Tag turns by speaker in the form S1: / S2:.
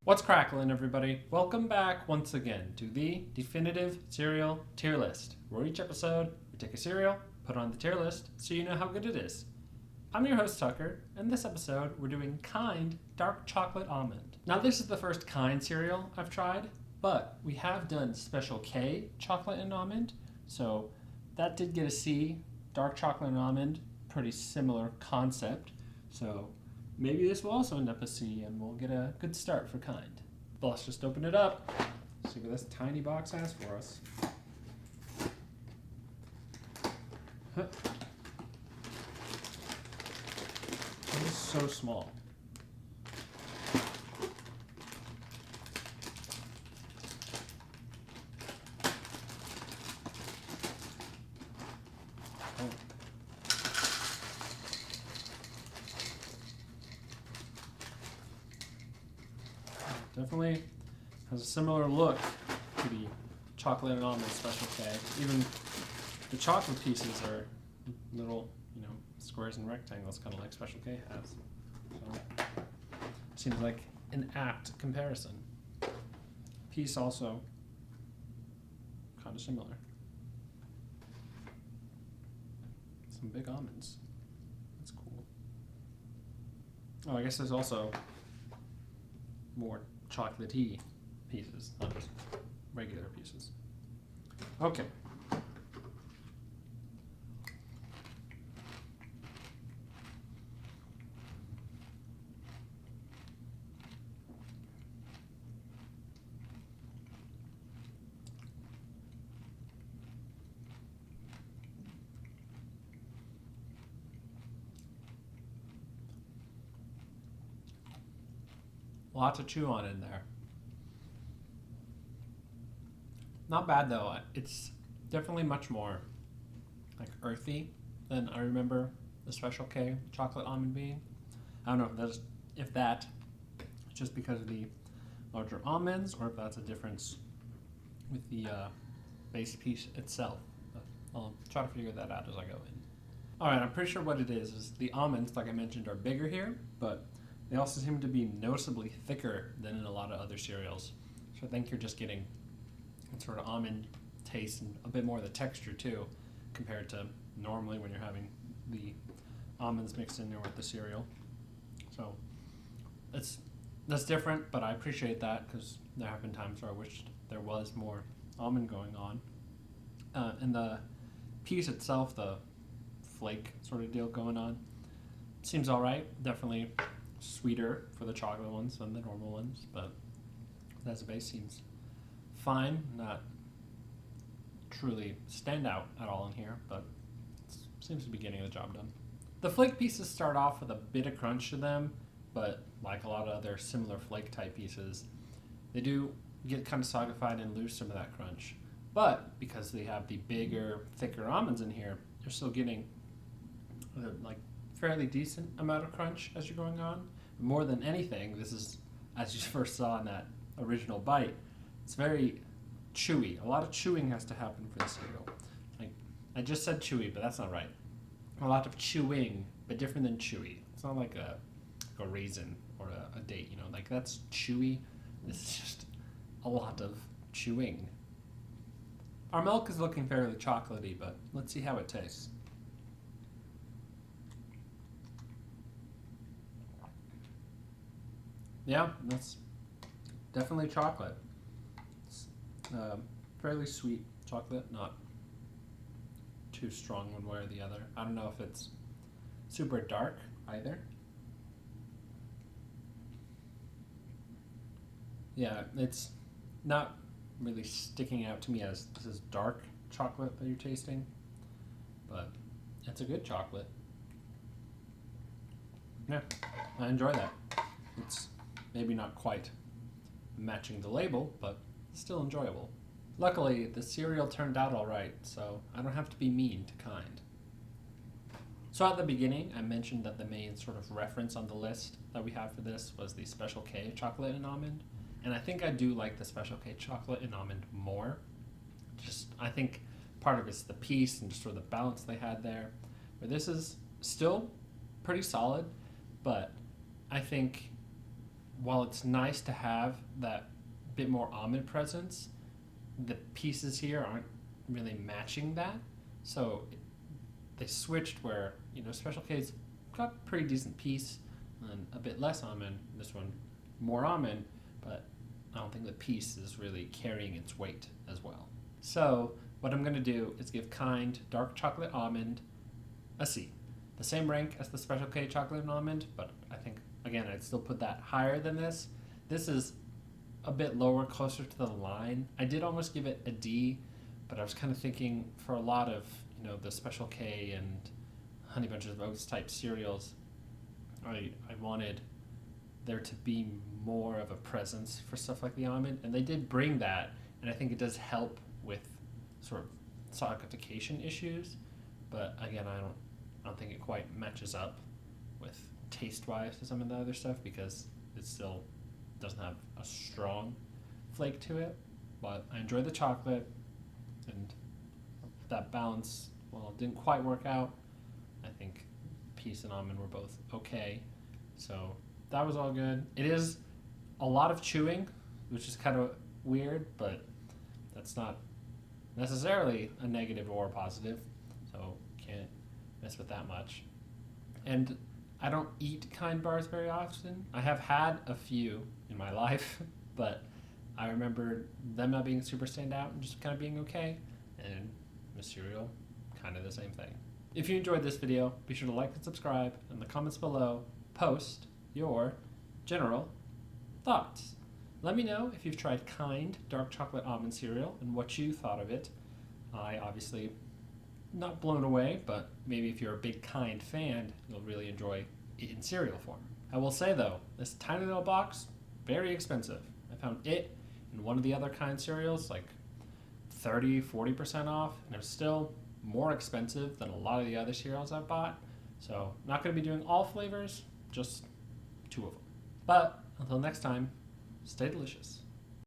S1: What's cracklin', everybody? Welcome back once again to the definitive cereal tier list, where each episode we take a cereal, put it on the tier list, so you know how good it is. I'm your host Tucker, and this episode we're doing Kind Dark Chocolate Almond. Now this is the first Kind cereal I've tried, but we have done Special K Chocolate and Almond, so that did get a C. Dark Chocolate and Almond, pretty similar concept, so maybe this will also end up a C and we'll get a good start for Kind. But let's just open it up, see what this tiny box has for us. Huh. It is so small. Definitely has a similar look to the chocolate and almond Special K. Even the chocolate pieces are little, squares and rectangles, kind of like Special K has. So seems like an apt comparison. Piece also kind of similar. Some big almonds. That's cool. Oh, I guess there's also more chocolatey pieces, not just regular pieces. Okay. Lots of chew on in there. Not bad though. It's definitely much more like earthy than I remember the Special K chocolate almond being. I don't know if that's just because of the larger almonds or if that's a difference with the base piece itself. But I'll try to figure that out as I go in. Alright, I'm pretty sure what it is the almonds, like I mentioned, are bigger here, but they also seem to be noticeably thicker than in a lot of other cereals. So I think you're just getting sort of almond taste and a bit more of the texture too, compared to normally when you're having the almonds mixed in there with the cereal. So that's different, but I appreciate that because there have been times where I wished there was more almond going on. And the piece itself, the flake sort of deal going on, seems all right. Definitely sweeter for the chocolate ones than the normal ones, but as a base seems fine. Not truly stand out at all in here, but it seems to be getting the job done. The flake pieces start off with a bit of crunch to them, but like a lot of other similar flake type pieces, they do get kind of soggified and lose some of that crunch. But because they have the bigger, thicker almonds in here, you're still getting like fairly decent amount of crunch as you're going on. More than anything, this is, as you first saw in that original bite, it's very chewy. A lot of chewing has to happen for the cereal. Like I just said chewy, but that's not right. A lot of chewing, but different than chewy. It's not like a raisin or a date, like that's chewy. This is just a lot of chewing. Our milk is looking fairly chocolatey, but let's see how it tastes. Yeah, that's definitely chocolate. It's fairly sweet chocolate, not too strong one way or the other. I don't know if it's super dark either. Yeah, it's not really sticking out to me as this is dark chocolate that you're tasting, but it's a good chocolate. Yeah, I enjoy that. It's maybe not quite matching the label, but still enjoyable. Luckily, the cereal turned out alright, so I don't have to be mean to Kind. So at the beginning, I mentioned that the main sort of reference on the list that we have for this was the Special K chocolate and almond, and I think I do like the Special K chocolate and almond more. I think part of it's the piece and just sort of the balance they had there. But this is still pretty solid, but I think while it's nice to have that bit more almond presence, the pieces here aren't really matching that. So they switched where, Special K's got a pretty decent piece and a bit less almond. This one, more almond, but I don't think the piece is really carrying its weight as well. So what I'm going to do is give Kind Dark Chocolate Almond a C. The same rank as the Special K Chocolate and Almond, but I think, again, I'd still put that higher than this. This is a bit lower, closer to the line. I did almost give it a D, but I was kind of thinking for a lot of, the Special K and Honey Bunches of Oats type cereals, I wanted there to be more of a presence for stuff like the almond, and they did bring that, and I think it does help with sort of solidification issues, but again, I don't think it quite matches up with taste-wise to some of the other stuff because it still doesn't have a strong flake to it. But I enjoyed the chocolate, and that balance, well, it didn't quite work out. I think peach and almond were both okay, so that was all good. It is a lot of chewing, which is kind of weird, but that's not necessarily a negative or a positive, so can't mess with that much. And I don't eat Kind bars very often. I have had a few in my life, but I remember them not being super standout and just kind of being okay, and the cereal, kind of the same thing. If you enjoyed this video, be sure to like and subscribe. In the comments below, post your general thoughts. Let me know if you've tried Kind Dark Chocolate Almond cereal and what you thought of it. I obviously not blown away, but maybe if you're a big Kind fan, you'll really enjoy it in cereal form. I will say though, this tiny little box, very expensive. I found it and one of the other Kind cereals like 30-40% off, and it was still more expensive than a lot of the other cereals I've bought. So not going to be doing all flavors, just 2 of them. But until next time, stay delicious.